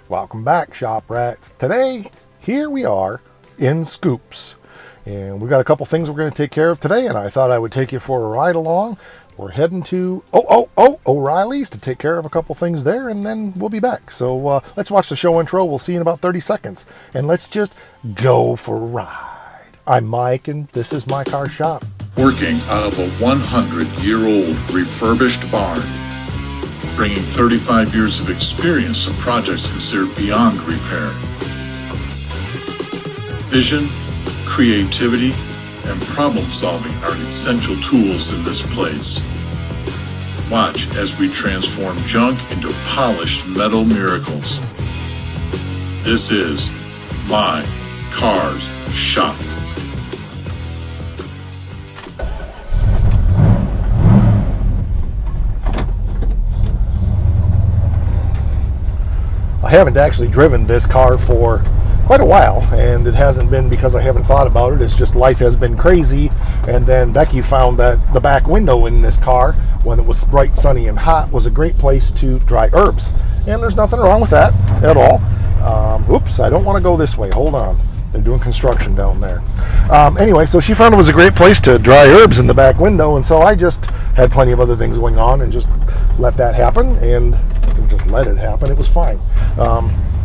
Welcome back, shop rats. Today, here we are in Scoops, and we've got a couple things we're going to take care of today, and I thought I would take you for a ride along. We're heading to O'Reilly's to take care of a couple things there, and then we'll be back. So let's watch the show intro. We'll see you in about 30 seconds, and let's just go for a ride. I'm Mike, and this is my car shop. Working out of a 100-year-old refurbished barn, bringing 35 years of experience to projects considered beyond repair. Vision, creativity, and problem solving are essential tools in this place. Watch as we transform junk into polished metal miracles. This is My Cars Shop. I haven't actually driven this car for quite a while, and it hasn't been because I haven't thought about it. It's just life has been crazy, and then Becky found that the back window in this car, when it was bright, sunny, and hot, was a great place to dry herbs, and there's nothing wrong with that at all. Oops, I don't want to go this way. Hold on. They're doing construction down there. Anyway, so she found it was a great place to dry herbs in the back window, and so I just had plenty of other things going on and just let that happen, and just let it happen. It was fine.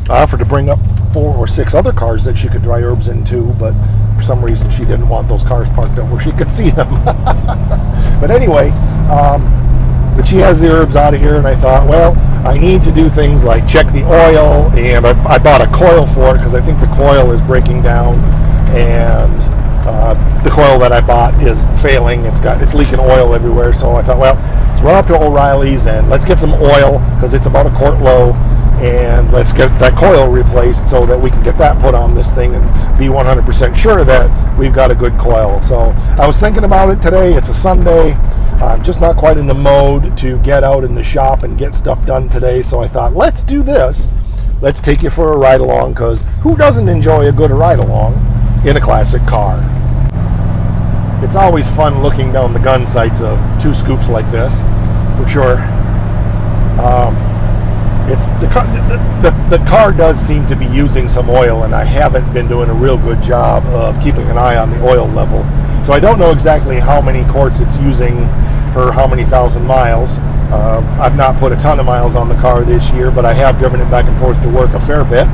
I offered to bring up 4 or 6 other cars that she could dry herbs into, but for some reason she didn't want those cars parked up where she could see them. But anyway, but she has the herbs out of here, and I thought, well, I need to do things like check the oil, and I bought a coil for it because I think the coil is breaking down, and the coil that I bought is failing. It's leaking oil everywhere, so I thought, well, let's run up to O'Reilly's and let's get some oil because it's about a quart low, and let's get that coil replaced so that we can get that put on this thing and be 100% sure that we've got a good coil. So I was thinking about it today. It's a Sunday. I'm just not quite in the mode to get out in the shop and get stuff done today, so I thought, let's do this. Let's take you for a ride along, because who doesn't enjoy a good ride along in a classic car? It's always fun looking down the gun sights of 2 scoops like this, for sure. The car does seem to be using some oil, and I haven't been doing a real good job of keeping an eye on the oil level. So I don't know exactly how many quarts it's using per how many thousand miles. I've not put a ton of miles on the car this year, but I have driven it back and forth to work a fair bit.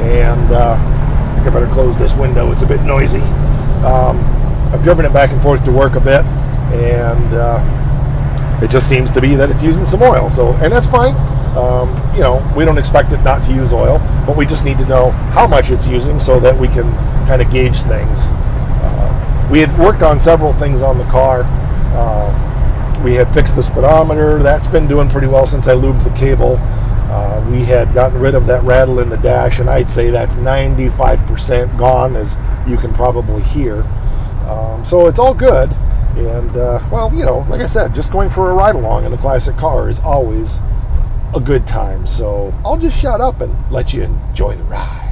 And I think I better close this window. It's a bit noisy. I've driven it back and forth to work a bit, and it just seems to be that it's using some oil. And that's fine. We don't expect it not to use oil, but we just need to know how much it's using so that we can kind of gauge things. We had worked on several things on the car. We had fixed the speedometer. That's been doing pretty well since I lubed the cable. We had gotten rid of that rattle in the dash, and I'd say that's 95% gone, as you can probably hear. So it's all good. And, like I said, just going for a ride along in a classic car is always a good time. So I'll just shut up and let you enjoy the ride.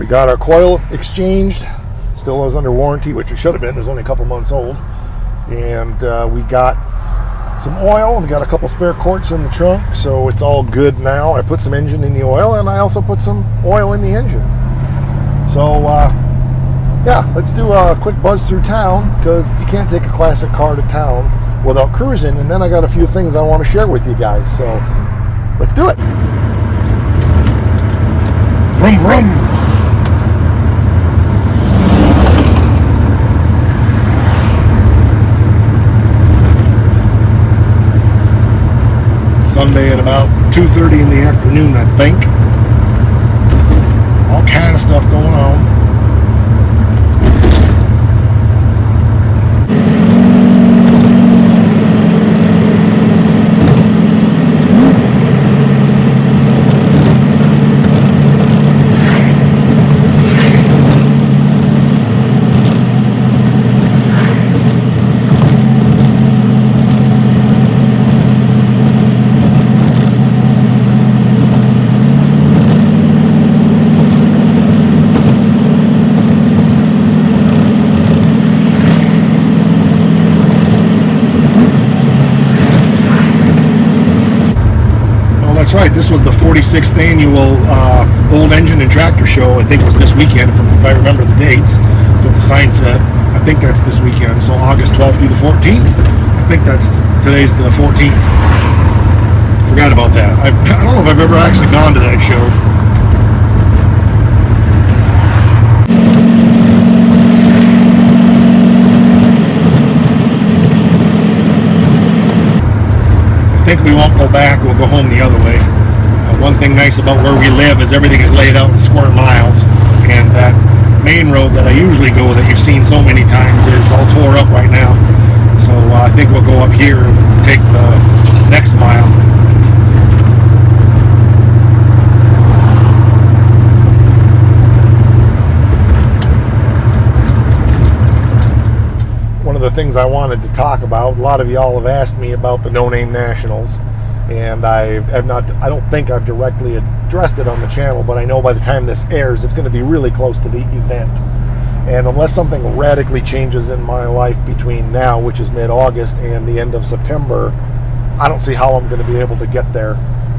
got our coil exchanged. Still was under warranty, which it should have been. It was only a couple months old. And we got some oil, and we got a couple spare quarts in the trunk, so it's all good now. I put some engine in the oil, and I also put some oil in the engine. So yeah, let's do a quick buzz through town, because you can't take a classic car to town without cruising. And then I got a few things I want to share with you guys, so let's do it. Vroom vroom. Sunday at about 2:30 in the afternoon, I think. All kind of stuff going on. That's right. This was the 46th annual Old Engine and Tractor Show. I think it was this weekend, if I remember the dates. That's what the sign said. I think that's this weekend. So August 12th through the 14th. I think today's the 14th. Forgot about that. I don't know if I've ever actually gone to that show. I think we won't go back. We'll go home the other way. One thing nice about where we live is everything is laid out in square miles, and that main road that I usually go that you've seen so many times is all tore up right now. So I think we'll go up here and take the next mile. One of the things I wanted to talk about, a lot of y'all have asked me about the No Name Nationals, and I don't think I've directly addressed it on the channel, but I know by the time this airs, it's going to be really close to the event. And unless something radically changes in my life between now, which is mid-August, and the end of September, I don't see how I'm going to be able to get there.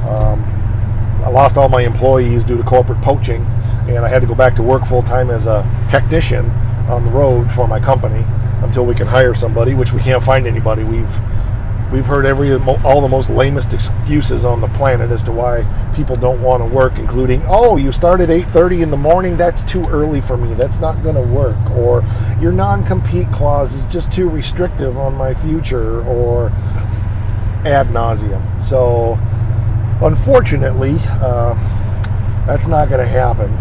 I lost all my employees due to corporate poaching, and I had to go back to work full-time as a technician on the road for my company until we can hire somebody, which we can't find anybody. We've heard all the most lamest excuses on the planet as to why people don't want to work, including, oh, you start at 8:30 in the morning, that's too early for me, that's not going to work, or your non-compete clause is just too restrictive on my future, or ad nauseum. So unfortunately, that's not going to happen.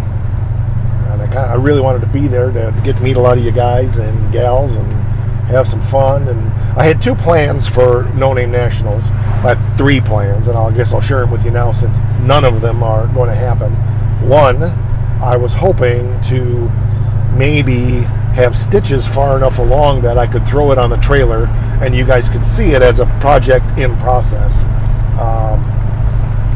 And I really wanted to be there to get to meet a lot of you guys and gals and have some fun. And I had two plans for No Name Nationals. I had three plans, and I guess I'll share them with you now since none of them are going to happen. One, I was hoping to maybe have stitches far enough along that I could throw it on the trailer and you guys could see it as a project in process.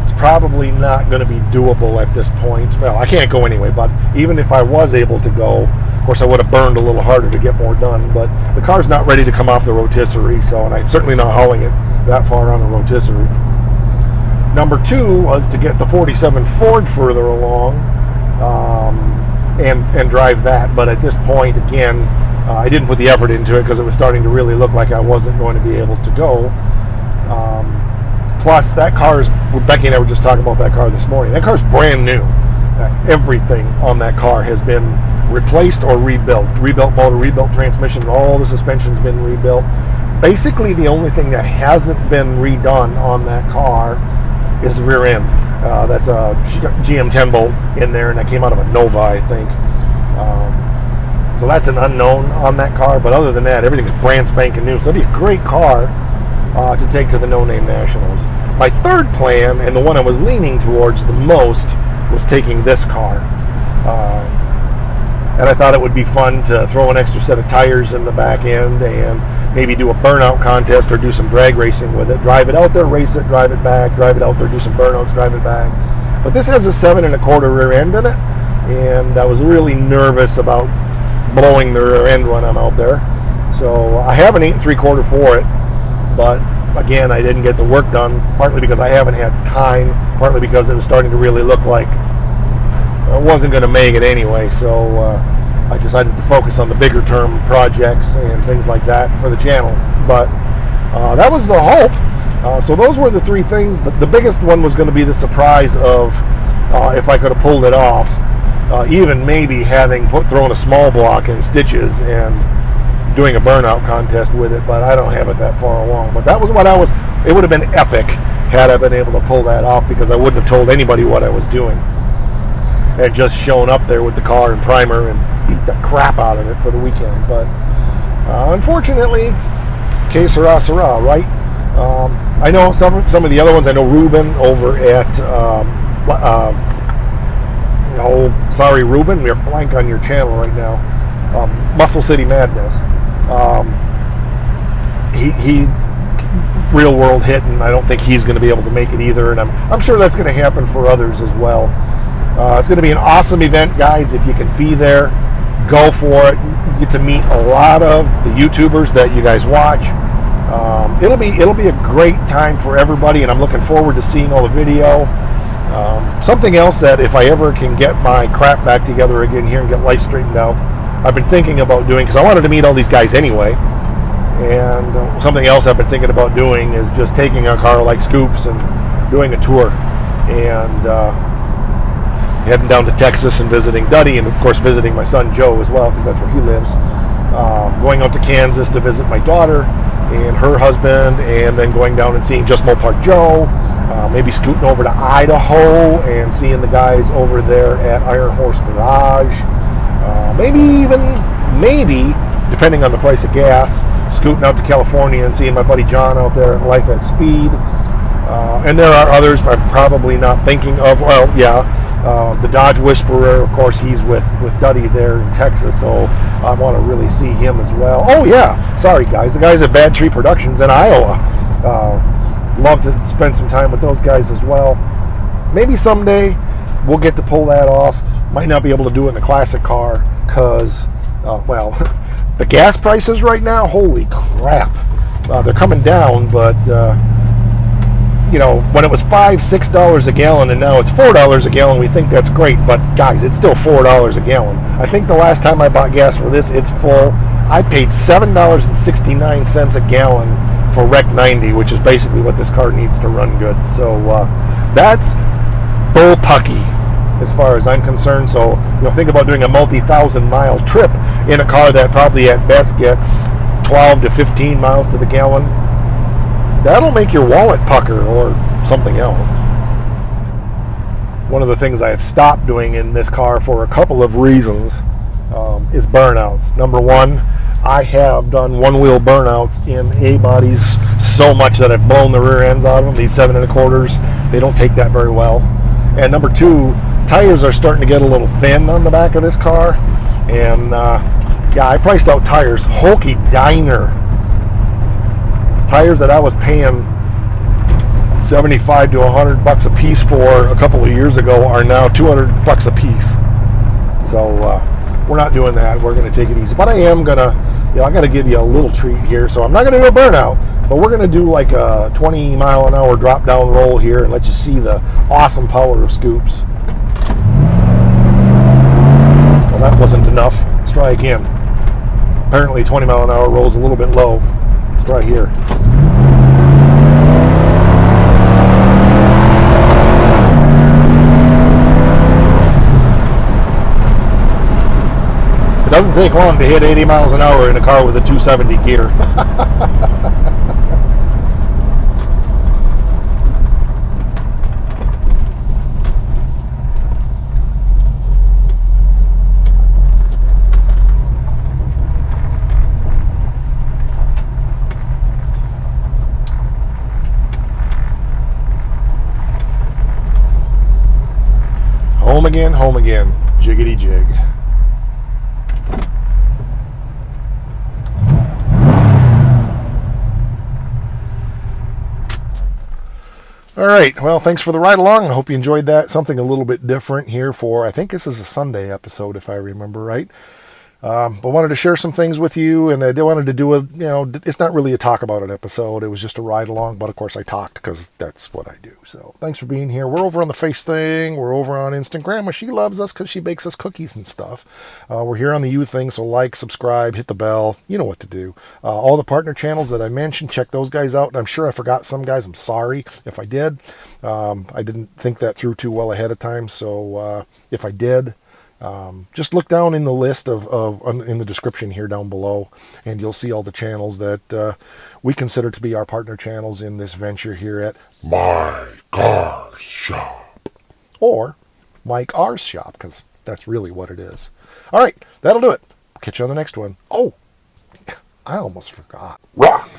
It's probably not going to be doable at this point. Well, I can't go anyway, but even if I was able to go, of course I would have burned a little harder to get more done, but the car's not ready to come off the rotisserie, so, and I'm certainly not hauling it that far on a rotisserie. Number two was to get the 47 Ford further along and drive that, but at this point, again, I didn't put the effort into it because it was starting to really look like I wasn't going to be able to go. Plus, that car is, Becky and I were just talking about that car this morning. That car's brand new. Everything on that car has been replaced or rebuilt. Rebuilt motor, rebuilt transmission, all the suspension's been rebuilt. Basically, the only thing that hasn't been redone on that car is the rear end. That's a GM 10 bolt in there, and that came out of a Nova, I think. So that's an unknown on that car, but other than that, everything's brand spanking new. So it'd be a great car to take to the No Name Nationals. My third plan, and the one I was leaning towards the most, was taking this car. And I thought it would be fun to throw an extra set of tires in the back end and maybe do a burnout contest or do some drag racing with it. Drive it out there, race it, drive it back, drive it out there, do some burnouts, drive it back. But this has a 7 1/4 rear end in it, and I was really nervous about blowing the rear end when I'm out there. So I have an 8 3/4 for it, but again, I didn't get the work done, partly because I haven't had time, partly because it was starting to really look like I wasn't going to make it anyway. So I decided to focus on the bigger term projects and things like that for the channel. But that was the hope. So those were the 3 things. The biggest one was going to be the surprise of if I could have pulled it off, even maybe having thrown a small block in stitches and doing a burnout contest with it, but I don't have it that far along. But that was what it would have been epic had I been able to pull that off, because I wouldn't have told anybody what I was doing. I had just shown up there with the car and primer and beat the crap out of it for the weekend. But unfortunately, que sera, sera, right? I know some of the other ones. I know Ruben over at Ruben, we're blank on your channel right now. Muscle City Madness. He real world hit, and I don't think he's going to be able to make it either. And I'm sure that's going to happen for others as well. It's going to be an awesome event, guys. If you can be there, go for it. You get to meet a lot of the YouTubers that you guys watch. It'll be a great time for everybody, and I'm looking forward to seeing all the video. Something else that if I ever can get my crap back together again here and get life straightened out, I've been thinking about doing, because I wanted to meet all these guys anyway, and something else I've been thinking about doing is just taking a car like Scoops and doing a tour, and heading down to Texas and visiting Duddy, and of course visiting my son Joe as well, because that's where he lives. Going out to Kansas to visit my daughter and her husband, and then going down and seeing Just Mopar Joe. Maybe scooting over to Idaho and seeing the guys over there at Iron Horse Garage. Maybe, depending on the price of gas, scooting out to California and seeing my buddy John out there at Life at Speed. And there are others I'm probably not thinking of. Well, yeah, the Dodge Whisperer, of course, he's with Duddy there in Texas, so I want to really see him as well. Oh, yeah, sorry, guys. The guys at Bad Tree Productions in Iowa. Love to spend some time with those guys as well. Maybe someday we'll get to pull that off. Might not be able to do it in a classic car because, the gas prices right now, holy crap. They're coming down, but, when it was $5, $6 a gallon and now it's $4 a gallon, we think that's great. But, guys, it's still $4 a gallon. I think the last time I bought gas for this, it's full. I paid $7.69 a gallon for Rec 90, which is basically what this car needs to run good. So that's bullpucky as far as I'm concerned. So think about doing a multi-thousand-mile trip in a car that probably at best gets 12 to 15 miles to the gallon. That'll make your wallet pucker or something else. One of the things I have stopped doing in this car for a couple of reasons is burnouts. Number one, I have done one-wheel burnouts in A-bodies so much that I've blown the rear ends out of them. These 7 1/4s, they don't take that very well. And number two, tires are starting to get a little thin on the back of this car. And I priced out tires, Hokey Diner. Tires that I was paying $75 to $100 a piece for a couple of years ago are now $200 a piece. So we're not doing that. We're going to take it easy. But I am going to, I got to give you a little treat here. So I'm not going to do a burnout, but we're going to do like a 20 mile an hour drop down roll here and let you see the awesome power of Scoops. Well, that wasn't enough. Let's try again. Apparently 20 mile an hour roll is a little bit low. Let's try here. It doesn't take long to hit 80 miles an hour in a car with a 270 gear. Home again, jiggity jig. All right. Well, thanks for the ride along. I hope you enjoyed that. Something a little bit different here for, I think this is a Sunday episode, if I remember right. But wanted to share some things with you, and I wanted to do it's not really a talk about it episode. It was just a ride along, but of course I talked because that's what I do. So thanks for being here. We're over on the Face thing. We're over on Instagram. She loves us because she bakes us cookies and stuff. We're here on the You thing, so like, subscribe, hit the bell. You know what to do. All the partner channels that I mentioned, check those guys out. I'm sure I forgot some guys. I'm sorry if I did. I didn't think that through too well ahead of time, so if I did, just look down in the list in the description here down below, and you'll see all the channels that we consider to be our partner channels in this venture here at My Car Shop. or Mike R's Shop, because that's really what it is. All right, that'll do it. Catch you on the next one. Oh, I almost forgot. Rock!